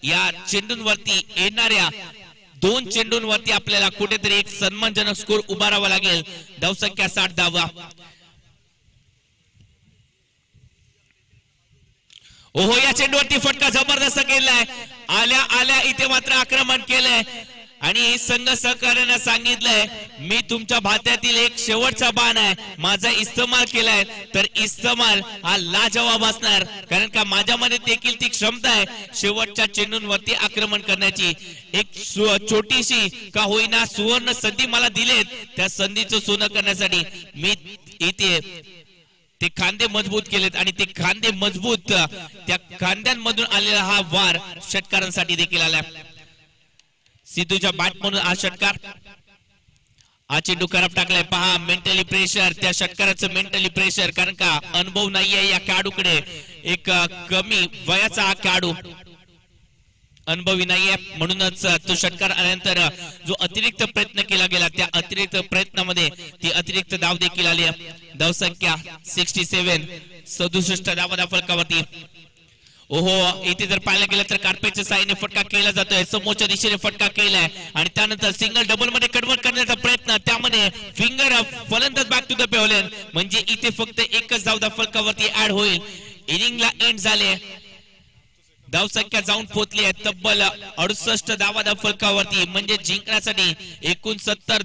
या चेंडूंवरती येणाऱ्या 2 चेंडूंवरती आपल्याला कुठेतरी एक सन्मानजनक स्कोर उभारावा लागेल. धावसंख्या 60 धावा. ओहो, या चेंडूवरती फटका जबरदस्त केलाय. आल्या आल्या इथे मात्र आक्रमण केलंय आणि संघ सहकार्यानं सांगितलंय मी तुमच्या भात्यातील एक शेवटचा बाण आहे, माझा इस्तेमाल केलाय तर इस्तेमाल हा लाजवाब असणार, कारण का माझ्यामध्ये देखील ती क्षमता आहे शेवटच्या चेंडूंवरती आक्रमण करण्याची. एक छोटीशी का होईना सुवर्ण संधी मला दिलेत, त्या संधीचं सोनं करण्यासाठी मी इथे ते खांदे मजबूत केलेत आणि ते खांदे मजबूत त्या खांद्यांमधून आलेला हा वार षटकारांसाठी देखील आलाय. सिद्धूच्या बॅट म्हणून हा षटकार. हा चेंडू खराब टाकलाय. पहा मेंटली प्रेशर, त्या षटकाराचं मेंटली प्रेशर, कारण का अनुभव नाहीये या खेळाडूकडे. एक कमी वयाचा हा खेळाडू अनुभवी नाहीये, म्हणूनच तो षटकार आल्यानंतर जो अतिरिक्त प्रयत्न केला गेला त्या अतिरिक्त प्रयत्नामध्ये ती अतिरिक्त धाव देखील आली. धावसंख्या 67. 67 धावा फलकावरती. ओहो, इथे जर पाहायला गेलं तर कार्पेटच्या साहाय्याने फटका केला जातोय, समोरच्या दिशेने फटका केलाय आणि त्यानंतर सिंगल डबल मध्ये कन्वर्ट करण्याचा प्रयत्न, त्यामध्ये फिंगर फलंदाज बॅक टू द पेव्हलियन, म्हणजे इथे फक्त एकच धाव फलकावरती ऍड होईल. इनिंगला एंड झाले. धावसंख्या जाऊन पोहोचली आहे तब्बल 68 धावा फलकावरती, म्हणजे जिंकण्यासाठी 69